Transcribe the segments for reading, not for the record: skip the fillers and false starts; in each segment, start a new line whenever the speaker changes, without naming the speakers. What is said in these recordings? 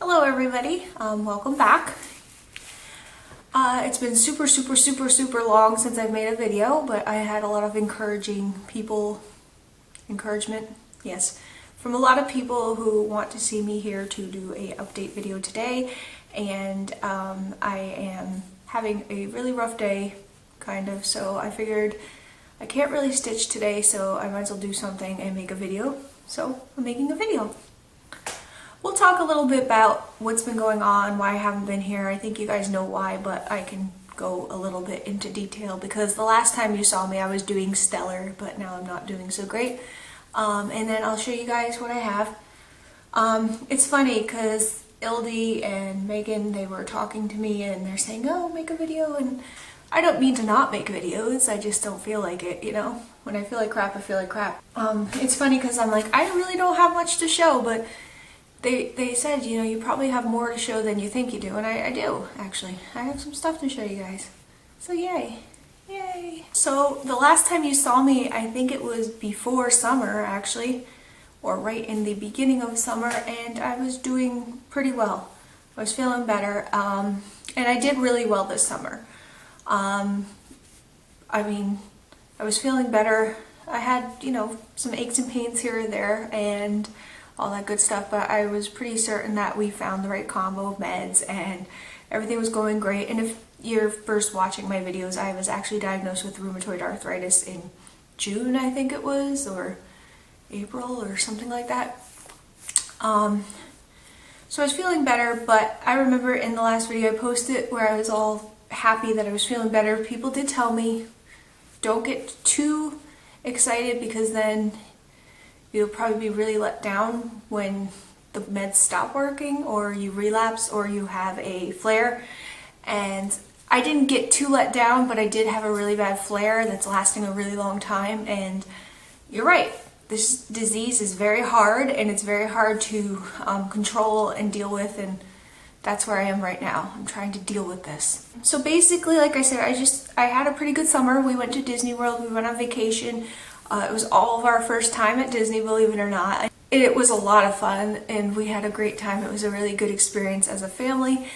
Hello everybody, welcome back. It's been super long since I've made a video, but I had a lot of encouragement, yes, from a lot of people who want to see me here to do a update video today, and I am having a really rough day, kind of, so I figured I can't really stitch today, so I might as well do something and make a video, so I'm making a video. We'll talk a little bit about what's been going on, why I haven't been here. I think you guys know why, but I can go a little bit into detail because the last time you saw me I was doing stellar, but now I'm not doing so great. And then I'll show you guys what I have. It's funny because Ildy and Megan, they were talking to me and they're saying, oh, make a video, and I don't mean to not make videos, I just don't feel like it, you know? When I feel like crap, I feel like crap. It's funny because I'm like, I really don't have much to show, but They said, you know, you probably have more to show than you think you do, and I do, actually. I have some stuff to show you guys. So yay. Yay. So the last time you saw me, I think it was before summer, actually, or right in the beginning of summer, and I was doing pretty well. I was feeling better, and I did really well this summer. I mean, I was feeling better. I had, you know, some aches and pains here or there, and all that good stuff, but I was pretty certain that we found the right combo of meds and everything was going great. And if you're first watching my videos, I was actually diagnosed with rheumatoid arthritis in June, I think it was, or April or something like that. So I was feeling better, but I remember in the last video I posted where I was all happy that I was feeling better. People did tell me, don't get too excited because then you'll probably be really let down when the meds stop working, or you relapse, or you have a flare. And I didn't get too let down, but I did have a really bad flare that's lasting a really long time. And you're right, this disease is very hard, and it's very hard to control and deal with, and that's where I am right now. I'm trying to deal with this. So basically, like I said, I had a pretty good summer. We went to Disney World, we went on vacation. It was all of our first time at Disney, believe it or not. It was a lot of fun and we had a great time. It was a really good experience as a family,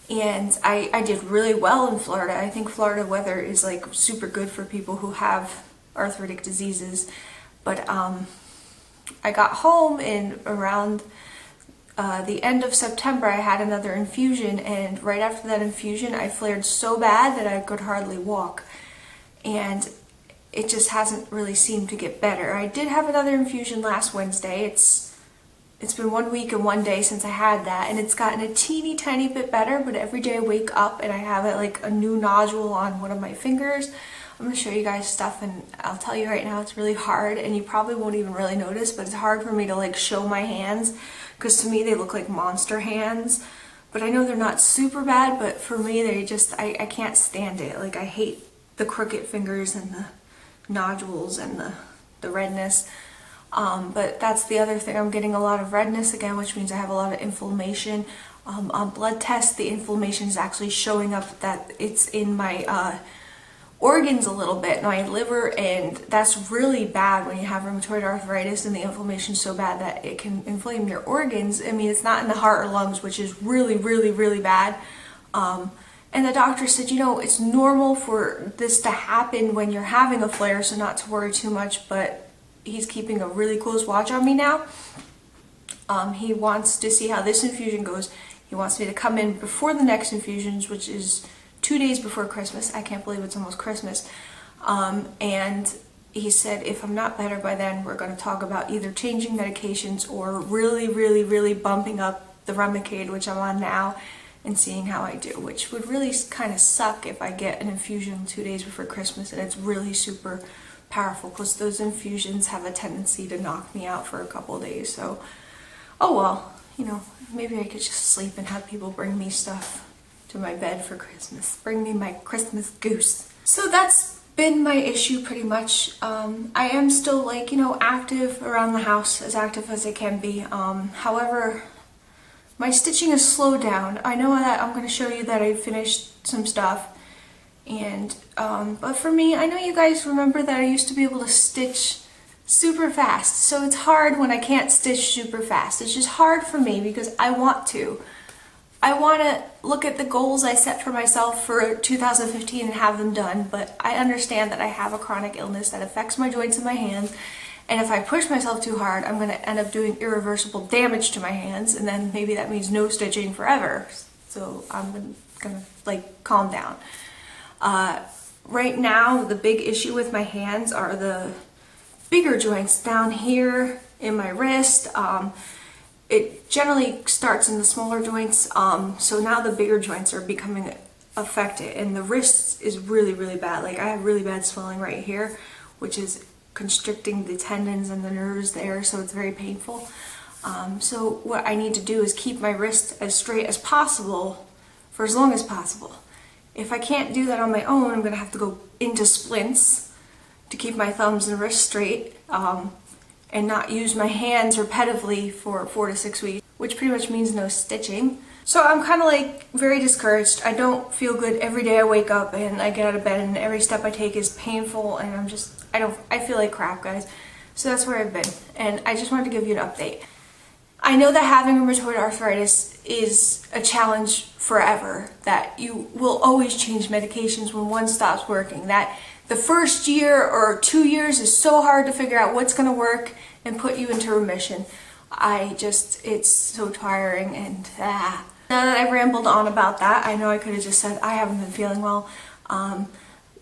and I did really well in Florida. I think Florida weather is like super good for people who have arthritic diseases. But I got home and around the end of September I had another infusion, and right after that infusion I flared so bad that I could hardly walk. And it just hasn't really seemed to get better. I did have another infusion last Wednesday. It's been 1 week and 1 day since I had that, and it's gotten a teeny tiny bit better, but every day I wake up and I have like a new nodule on one of my fingers. I'm going to show you guys stuff, and I'll tell you right now it's really hard, and you probably won't even really notice, but it's hard for me to like show my hands because to me they look like monster hands. But I know they're not super bad, but for me they just, I can't stand it. Like I hate the crooked fingers and the nodules and the redness, but that's the other thing. I'm getting a lot of redness again, which means I have a lot of inflammation. On blood tests, the inflammation is actually showing up that it's in my organs a little bit, my liver, and that's really bad when you have rheumatoid arthritis and the inflammation is so bad that it can inflame your organs. I mean, it's not in the heart or lungs, which is really bad. And the doctor said, you know, it's normal for this to happen when you're having a flare, so not to worry too much, but he's keeping a really close watch on me now. He wants to see how this infusion goes. He wants me to come in before the next infusions, which is 2 days before Christmas. I can't believe it's almost Christmas. And he said if I'm not better by then, we're going to talk about either changing medications or really bumping up the Remicade, which I'm on now, and seeing how I do, which would really kind of suck if I get an infusion 2 days before Christmas and it's really super powerful, because those infusions have a tendency to knock me out for a couple of days. So, oh well, you know, maybe I could just sleep and have people bring me stuff to my bed for Christmas. Bring me my Christmas goose. So that's been my issue pretty much. I am still, like, you know, active around the house, as active as I can be. However, my stitching has slowed down. I know that I'm going to show you that I finished some stuff, and but for me, I know you guys remember that I used to be able to stitch super fast, so it's hard when I can't stitch super fast. It's just hard for me because I want to, I want to look at the goals I set for myself for 2015 and have them done, but I understand that I have a chronic illness that affects my joints and my hands, and if I push myself too hard, I'm going to end up doing irreversible damage to my hands, and then maybe that means no stitching forever. So I'm gonna like calm down. Right now, the big issue with my hands are the bigger joints down here in my wrist. It generally starts in the smaller joints, so now the bigger joints are becoming affected, and the wrist is really, really bad. Like, I have really bad swelling right here, which is constricting the tendons and the nerves there, so it's very painful. So what I need to do is keep my wrist as straight as possible for as long as possible. If I can't do that on my own, I'm going to have to go into splints to keep my thumbs and wrists straight, and not use my hands repetitively for 4 to 6 weeks, which pretty much means no stitching. So I'm kind of like very discouraged. I don't feel good every day I wake up and I get out of bed, and every step I take is painful, and I feel like crap, guys. So that's where I've been, and I just wanted to give you an update. I know that having rheumatoid arthritis is a challenge forever, that you will always change medications when one stops working, that the first year or 2 years is so hard to figure out what's going to work and put you into remission. It's so tiring, and now that I've rambled on about that, I know I could have just said I haven't been feeling well.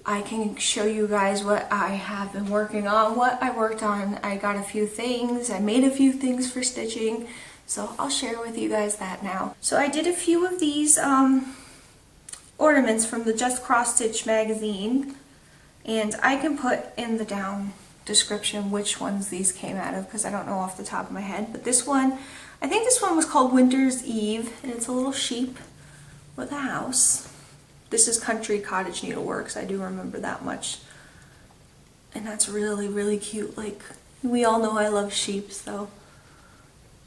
I can show you guys what I have been working on, what I worked on. I got a few things, I made a few things for stitching, so I'll share with you guys that now. So I did a few of these ornaments from the Just Cross Stitch magazine, and I can put in the down description which ones these came out of, because I don't know off the top of my head. But this one, I think this one was called Winter's Eve, and it's a little sheep with a house. This is Country Cottage Needleworks, I do remember that much. And that's really, really cute. Like, we all know I love sheep, so.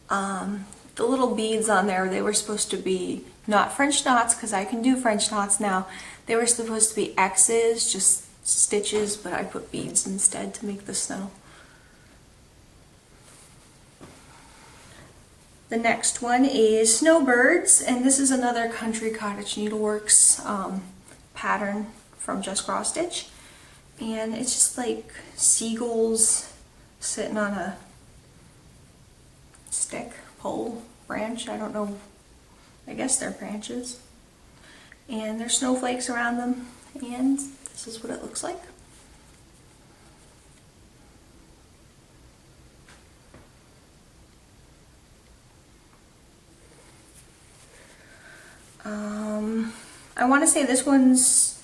The little beads on there, they were supposed to be not French knots, because I can do French knots now. They were supposed to be X's, just stitches, but I put beads instead to make the snow. The next one is Snowbirds, and this is another Country Cottage Needleworks pattern from Just Cross Stitch, and it's just like seagulls sitting on a stick, pole, branch, I don't know, I guess they're branches, and there's snowflakes around them, and this is what it looks like. I want to say this one's,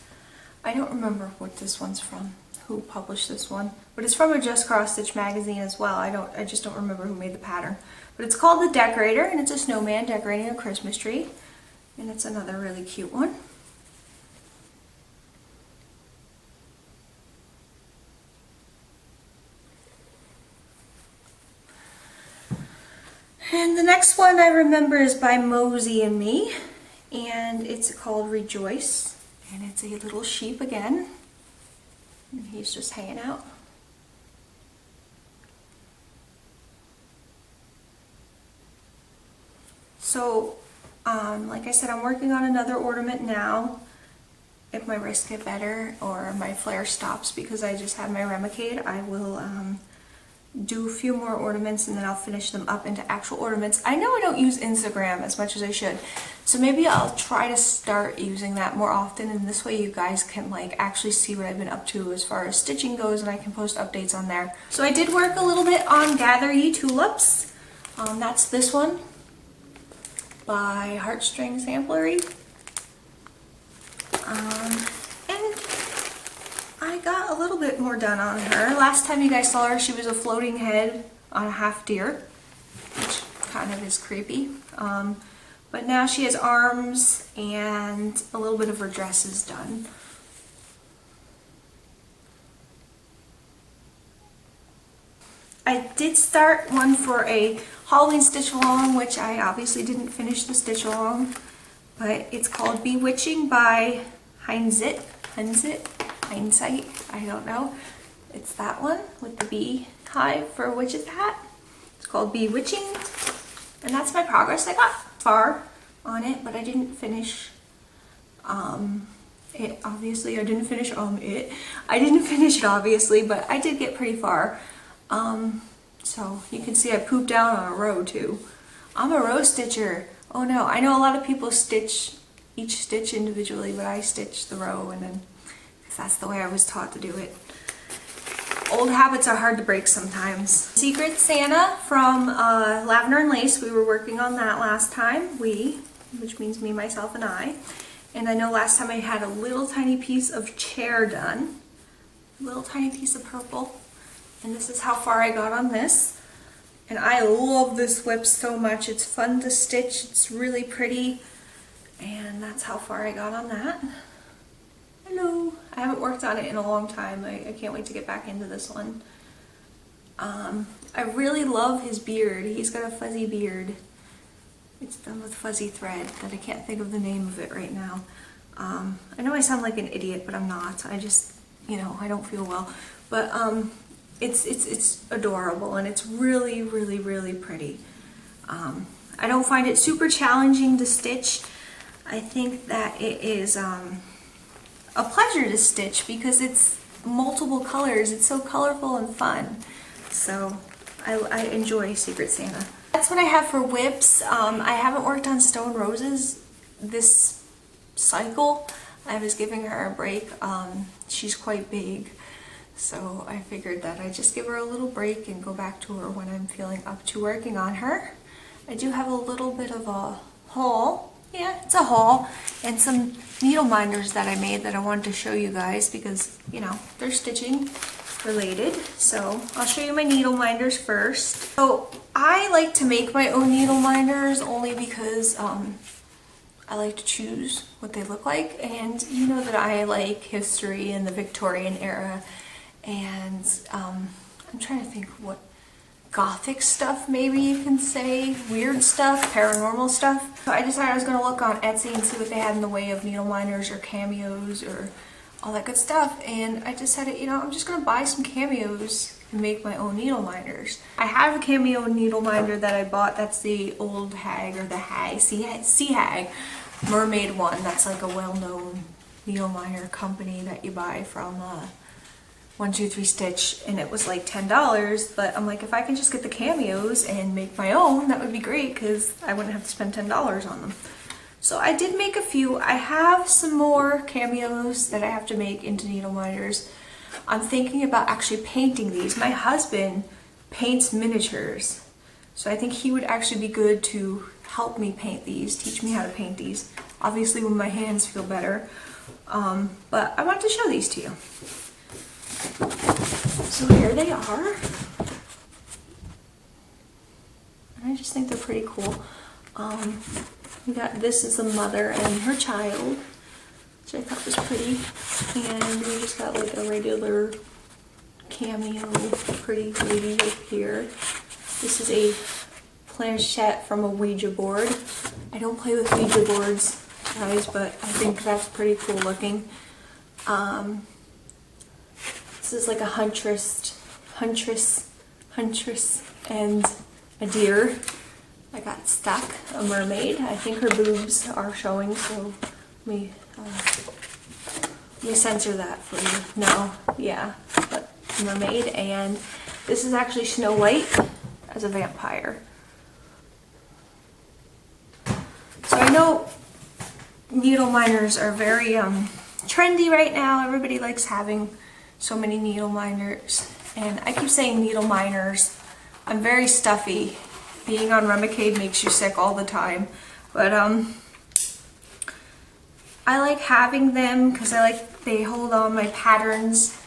I don't remember what this one's from, who published this one, but it's from a Just Cross Stitch magazine as well. I just don't remember who made the pattern. But it's called The Decorator, and it's a snowman decorating a Christmas tree, and it's another really cute one. And the next one I remember is by Mosey and Me, and it's called Rejoice, and it's a little sheep again, and he's just hanging out. So, like I said, I'm working on another ornament now. If my wrists get better or my flare stops because I just had my Remicade, I will do a few more ornaments, and then I'll finish them up into actual ornaments. I know I don't use Instagram as much as I should, so maybe I'll try to start using that more often, and this way you guys can like actually see what I've been up to as far as stitching goes, and I can post updates on there. So I did work a little bit on Gather Ye Tulips. That's this one by Heartstrings Samplery. And I got a little bit more done on her. Last time you guys saw her, she was a floating head on a half deer, which kind of is creepy. But now she has arms, and a little bit of her dress is done. I did start one for a Halloween stitch along, which I obviously didn't finish the stitch along, but it's called Bewitching by Hindsight, I don't know. It's that one with the bee hive for a witch's hat. It's called Bewitching, and that's my progress. I got far. on it, but I didn't finish it. Obviously, I didn't finish it. I didn't finish it, obviously, but I did get pretty far. So you can see I pooped down on a row too. I'm a row stitcher. Oh no, I know a lot of people stitch each stitch individually, but I stitch the row, and then, because that's the way I was taught to do it. Old habits are hard to break sometimes. Secret Santa from Lavender and Lace. We were working on that last time. Which means me, myself, and I. And I know last time I had a little tiny piece of chair done. A little tiny piece of purple. And this is how far I got on this. And I love this whip so much. It's fun to stitch. It's really pretty. And that's how far I got on that. Hello. I haven't worked on it in a long time. I can't wait to get back into this one. I really love his beard. He's got a fuzzy beard. It's done with fuzzy thread that I can't think of the name of it right now. I know I sound like an idiot, but I'm not. I just, you know, I don't feel well. But it's adorable, and it's really, really, really pretty. I don't find it super challenging to stitch. I think that it is a pleasure to stitch because it's multiple colors. It's so colorful and fun. So I enjoy Secret Santa. That's what I have for whips. I haven't worked on stone roses this cycle. I was giving her a break. She's quite big, so I figured that I'd just give her a little break and go back to her when I'm feeling up to working on her. I do have a little bit of a haul. Yeah, it's a haul, and some needle minders that I made that I wanted to show you guys because, you know, they're stitching related. So I'll show you my needle minders first. So I like to make my own needle minders only because I like to choose what they look like, and you know that I like history and the Victorian era, and I'm trying to think what Gothic stuff, maybe you can say, weird stuff, paranormal stuff. So I decided I was going to look on Etsy and see what they had in the way of needle minders or cameos or all that good stuff, and I decided, you know, I'm just going to buy some cameos and make my own needle minders. I have a cameo needle minder that I bought. That's the old hag, or the hag, sea hag mermaid one. That's like a well-known needle minder company that you buy from 1-2-3 Stitch, and it was like $10, but I'm like, if I can just get the cameos and make my own, that would be great because I wouldn't have to spend $10 on them. So I did make a few. I have some more cameos that I have to make into needle minders. I'm thinking about actually painting these. My husband paints miniatures, so I think he would actually be good to help me paint these, teach me how to paint these. Obviously when my hands feel better, but I want to show these to you. So here they are. And I just think they're pretty cool. We got, this is the mother and her child, which I thought was pretty. And we just got like a regular cameo, pretty lady right here. This is a planchette from a Ouija board. I don't play with Ouija boards, guys, but I think that's pretty cool looking. This is like a huntress, and a deer. I got stuck, a mermaid. I think her boobs are showing, so let me censor that for you. No, yeah, but mermaid. And this is actually Snow White as a vampire. So I know needle minders are very trendy right now. Everybody likes having so many needle minders, and I keep saying needle minders. I'm very stuffy. Being on Remicade makes you sick all the time, but I like having them because they hold on my patterns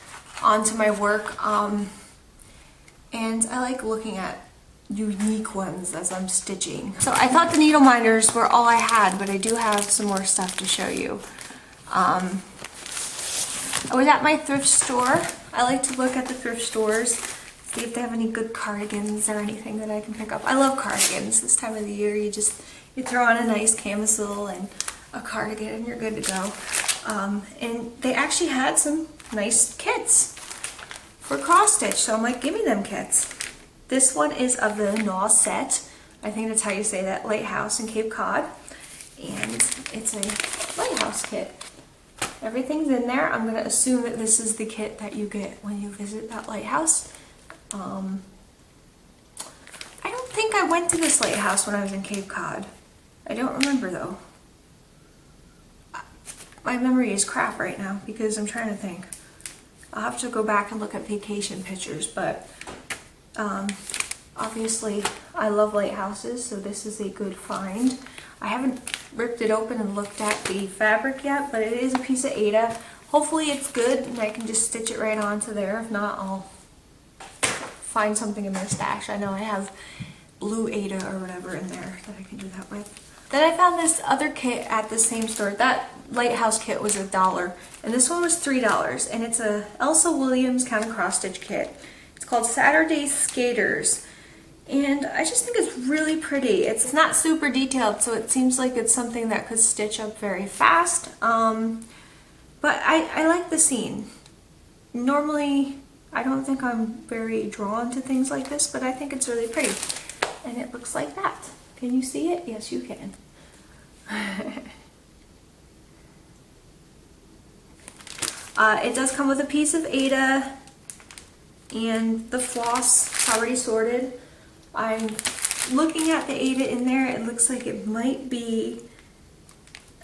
onto my work, and I like looking at unique ones as I'm stitching. So I thought the needle minders were all I had, but I do have some more stuff to show you. I was at my thrift store. I like to look at the thrift stores, see if they have any good cardigans or anything that I can pick up. I love cardigans. This time of the year, you throw on a nice camisole and a cardigan and you're good to go. And they actually had some nice kits for cross stitch, so I'm like, give me them kits. This one is of the Naw set. I think that's how you say that, Lighthouse in Cape Cod. it's a lighthouse kit. Everything's in there. I'm gonna assume that this is the kit that you get when you visit that lighthouse. I don't think I went to this lighthouse when I was in Cape Cod. I don't remember though. My memory is crap right now because I'm trying to think. I'll have to go back and look at vacation pictures, but obviously I love lighthouses, so this is a good find. I haven't ripped it open and looked at the fabric yet, but it is a piece of Aida. Hopefully it's good and I can just stitch it right onto there. If not, I'll find something in my stash. I know I have blue Aida or whatever in there that I can do that with. Then I found this other kit at the same store. That lighthouse kit was $1 and this one was $3, and it's a Elsa Williams kind of cross stitch kit. It's called Saturday Skaters, and I just think it's really pretty. It's not super detailed, so it seems like it's something that could stitch up very fast, but I like the scene. Normally I don't think I'm very drawn to things like this, but I think it's really pretty, and it looks like that. Can you see it? Yes, you can. It does come with a piece of Aida and the floss already sorted. I'm looking at the Aida in there. It looks like it might be,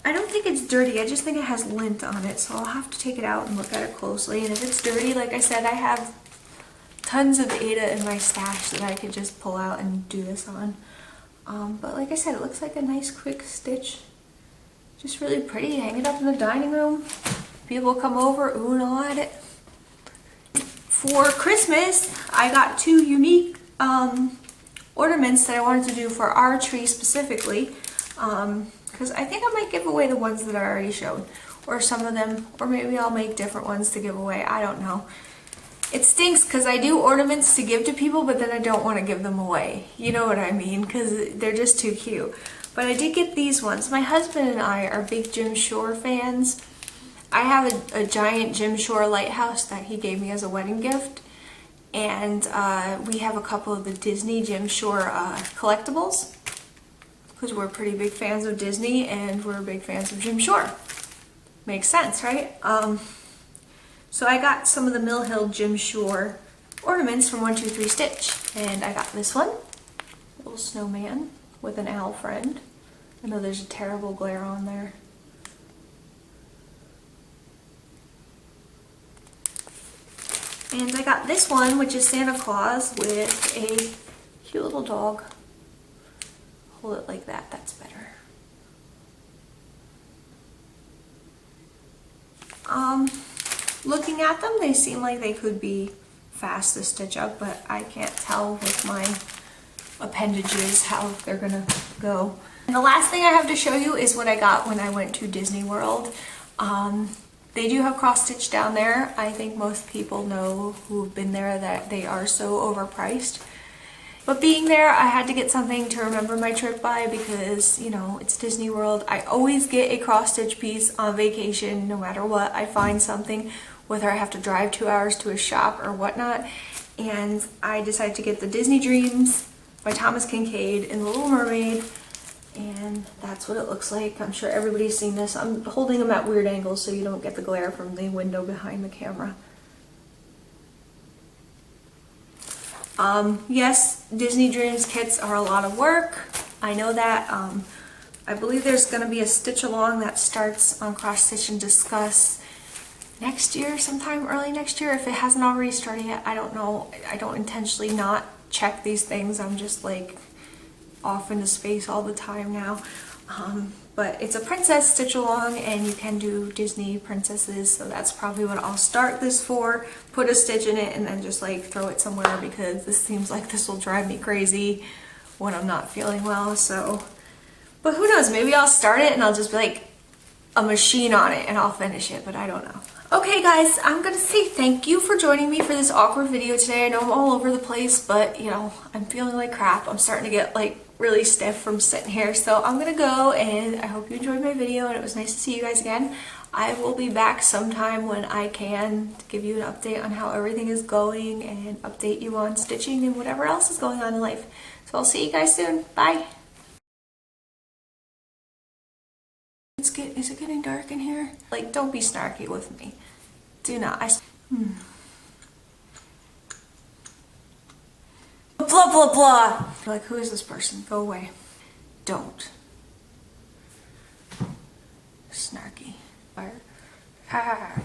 I don't think it's dirty. I just think it has lint on it, so I'll have to take it out and look at it closely. And if it's dirty, like I said, I have tons of Aida in my stash that I could just pull out and do this on. But like I said, it looks like a nice quick stitch. Just really pretty. Hang it up in the dining room. People come over, ooh and ah at it. For Christmas, I got 2 unique ornaments that I wanted to do for our tree specifically. Because I think I might give away the ones that I already showed. Or some of them, or maybe I'll make different ones to give away. I don't know. It stinks because I do ornaments to give to people, but then I don't want to give them away. You know what I mean? Because they're just too cute. But I did get these ones. My husband and I are big Jim Shore fans. I have a giant Jim Shore lighthouse that he gave me as a wedding gift. And we have a couple of the Disney Jim Shore collectibles. Because we're pretty big fans of Disney and we're big fans of Jim Shore. Makes sense, right? So I got some of the Mill Hill Jim Shore ornaments from 123 Stitch, and I got this one, little snowman with an owl friend. I know there's a terrible glare on there. And I got this one, which is Santa Claus with a cute little dog. Hold it like that, that's better. Looking at them, they seem like they could be fast to stitch up, but I can't tell with my appendages how they're gonna go. And the last thing I have to show you is what I got when I went to Disney World. They do have cross stitch down there. I think most people know who've been there that they are so overpriced. But being there, I had to get something to remember my trip by because, you know, it's Disney World. I always get a cross-stitch piece on vacation, no matter what. I find something, whether I have to drive 2 hours to a shop or whatnot. And I decided to get the Disney Dreams by Thomas Kincaid in The Little Mermaid. And that's what it looks like. I'm sure everybody's seen this. I'm holding them at weird angles so you don't get the glare from the window behind the camera. Yes, Disney Dreams kits are a lot of work. I know that. I believe there's going to be a stitch along that starts on Cross Stitch and Discuss next year, sometime early next year. If it hasn't already started yet, I don't know. I don't intentionally not check these things. I'm just like off into space all the time now. But it's a princess stitch along and you can do Disney princesses, so that's probably what I'll start this for. Put a stitch in it and then just like throw it somewhere because this seems like this will drive me crazy when I'm not feeling well. So, but who knows, maybe I'll start it and I'll just be like a machine on it and I'll finish it, but I don't know. Okay guys, I'm gonna say thank you for joining me for this awkward video today. I know I'm all over the place, but you know, I'm feeling like crap. I'm starting to get like really stiff from sitting here, so I'm gonna go, and I hope you enjoyed my video and it was nice to see you guys again. I will be back sometime when I can to give you an update on how everything is going and update you on stitching and whatever else is going on in life. So I'll see you guys soon. Bye! is it getting dark in here? Like, don't be snarky with me. Do not. Blah, blah, blah. Like, who is this person? Go away. Don't. Snarky. Fire. Ah.